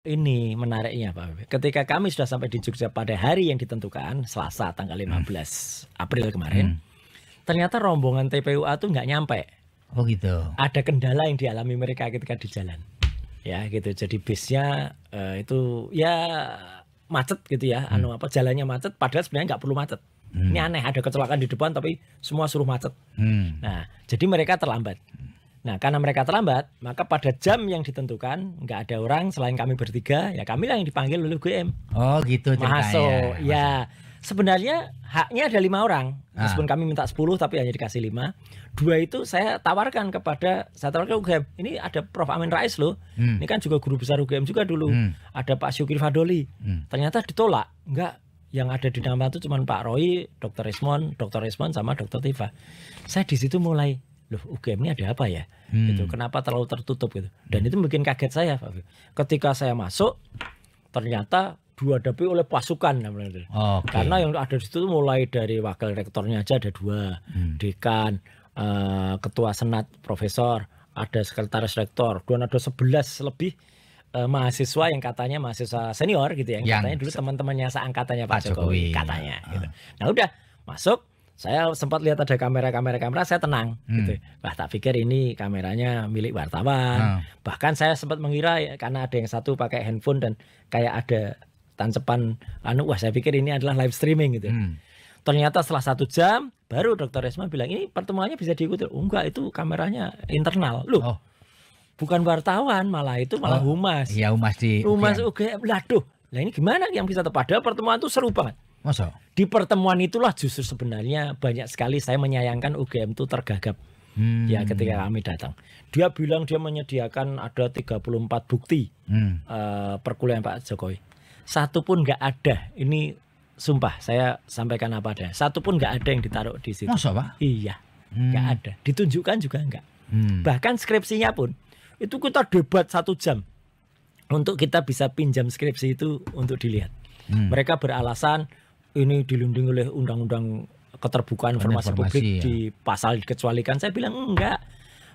Ini menariknya Pak, ketika kami sudah sampai di Jogja pada hari yang ditentukan, Selasa tanggal 15 April kemarin, ternyata rombongan TPUA tuh nggak nyampe. Oh gitu. Ada kendala yang dialami mereka ketika di jalan. Ya gitu, jadi bisnya itu ya macet gitu ya, jalannya macet, padahal sebenarnya nggak perlu macet. Ini aneh, ada kecelakaan di depan tapi semua suruh macet. Nah, jadi mereka terlambat. Nah, karena mereka terlambat, maka pada jam yang ditentukan nggak ada orang selain kami bertiga, ya kamilah yang dipanggil oleh UGM. Oh gitu ceritanya. Masuk, ya. Sebenarnya haknya ada 5 orang, meskipun kami minta 10 tapi hanya dikasih 5. 2 itu saya tawarkan UGM. Ini ada Prof. Amin Rais loh. Ini kan juga guru besar UGM juga dulu. Ada Pak Syukri Fadoli. Ternyata ditolak. Enggak, yang ada di nama itu cuma Pak Roy, Dr. Resmond sama Dr. Tifa. Saya di situ mulai, loh UGM ini ada apa ya? Gitu. Kenapa terlalu tertutup gitu? Dan itu bikin kaget saya, Pak. Ketika saya masuk, ternyata dihadapi oleh pasukan. Karena yang ada di situ mulai dari wakil rektornya aja ada 2, dekan, ketua senat, profesor, ada sekretaris rektor, dan ada 11 lebih mahasiswa yang katanya mahasiswa senior gitu ya, yang katanya dulu teman-temannya seangkatannya Pak Jokowi katanya. Gitu. Nah udah masuk. Saya sempat lihat ada kamera, saya tenang gitu. Wah, tak pikir ini kameranya milik wartawan. Bahkan saya sempat mengira ya, karena ada yang satu pakai handphone dan kayak ada tancepan wah saya pikir ini adalah live streaming gitu. Ternyata setelah 1 jam baru Dr. Resma bilang ini pertemuannya bisa diikuti. Oh, enggak, itu kameranya internal. Loh. Bukan wartawan, malah humas. Iya, humas UGM. Laduh. Lah ini gimana yang bisa padahal pertemuan itu seru banget. Masa? Di pertemuan itulah justru sebenarnya banyak sekali saya menyayangkan UGM itu tergagap. Ya ketika kami datang. Dia bilang dia menyediakan ada 34 bukti perkuliahan Pak Jokowi. Satu pun nggak ada. Ini sumpah saya sampaikan apa adanya. Satu pun nggak ada yang ditaruh di situ. Masa Pak? Iya, nggak ada. Ditunjukkan juga nggak. Bahkan skripsinya pun itu kita debat 1 jam untuk kita bisa pinjam skripsi itu untuk dilihat. Mereka beralasan ini dilindungi oleh undang-undang keterbukaan informasi publik ya. Di pasal dikecualikan. Saya bilang enggak.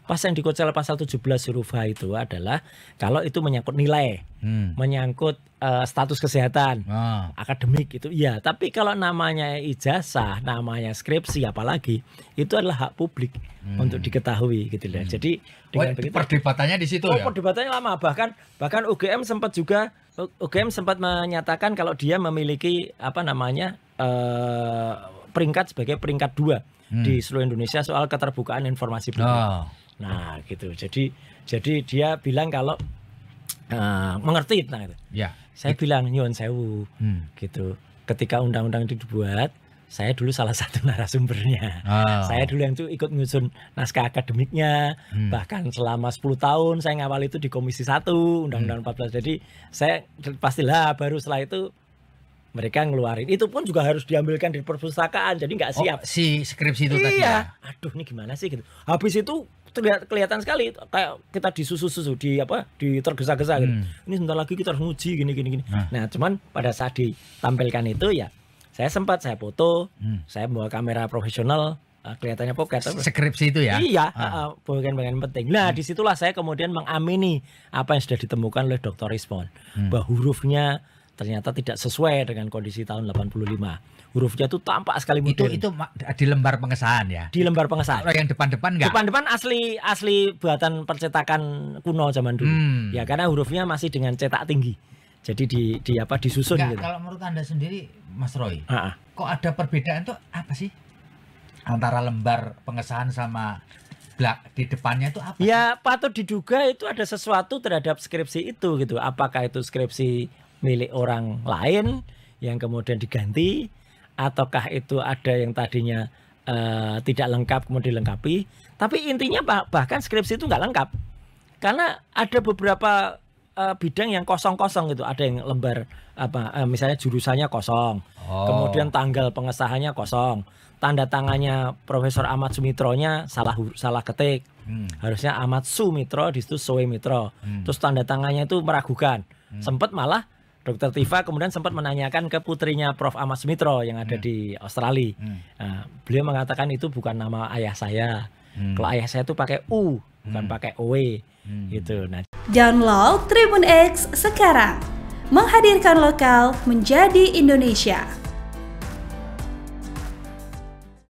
Pas yang dikecualikan pasal 17 huruf H itu adalah kalau itu menyangkut nilai, menyangkut status kesehatan, akademik itu iya. Tapi kalau namanya ijazah, namanya skripsi apalagi itu adalah hak publik untuk diketahui gitu loh. Jadi dengan begitu perdebatannya di situ ya. Perdebatannya lama, bahkan UGM sempat menyatakan kalau dia memiliki peringkat sebagai peringkat 2 di seluruh Indonesia soal keterbukaan informasi publik. Nah gitu, jadi dia bilang kalau mengerti tentang itu. Ya. Saya bilang nyuwun sewu, gitu. Ketika undang-undang itu dibuat, saya dulu salah satu narasumbernya. Saya dulu yang itu ikut nyusun naskah akademiknya. Bahkan selama 10 tahun saya ngawal itu di Komisi 1 Undang-Undang 14. Jadi saya pastilah baru setelah itu mereka ngeluarin. Itu pun juga harus diambilkan di perpustakaan, jadi nggak siap. Si skripsi itu tadi ya? Aduh, ini gimana sih gitu. Habis itu kelihatan sekali kayak kita disusu-susu di tergesa-gesa gitu. Ini sebentar lagi kita harus nguji gini. Nah, cuman pada saat ditampilkan itu ya saya foto, saya bawa kamera profesional, kelihatannya pocket. Skripsi itu ya? Iya, bagian-bagian penting. Nah, disitulah saya kemudian mengamini apa yang sudah ditemukan oleh Dr. Resmond, bahwa hurufnya ternyata tidak sesuai dengan kondisi tahun 85. Hurufnya itu tampak sekali modern. Itu di lembar pengesahan ya? Di lembar pengesahan. Kalau yang depan-depan enggak? Depan-depan asli buatan percetakan kuno zaman dulu. Ya karena hurufnya masih dengan cetak tinggi. Jadi disusun enggak, gitu. Kalau menurut Anda sendiri Mas Roy, kok ada perbedaan tuh apa sih? Antara lembar pengesahan sama di depannya itu apa? Ya patut diduga itu ada sesuatu terhadap skripsi itu gitu. Apakah itu skripsi milik orang lain yang kemudian diganti, ataukah itu ada yang tadinya tidak lengkap kemudian dilengkapi. Tapi intinya bahkan skripsi itu nggak lengkap karena ada beberapa bidang yang kosong-kosong gitu. Ada yang lembar misalnya jurusannya kosong, kemudian tanggal pengesahannya kosong, tanda tangannya Profesor Ahmad Sumitronya salah ketik, harusnya Ahmad Sumitro di situ Soemitro, terus tanda tangannya itu meragukan. Sempat malah Dr. Tifa kemudian sempat menanyakan ke putrinya Prof. Ahmad Sumitro yang ada di Australia. Beliau mengatakan itu bukan nama ayah saya. Kalau ayah saya itu pakai U, bukan pakai OW gitu. Nah, Download Tribun X sekarang. Menghadirkan lokal menjadi Indonesia.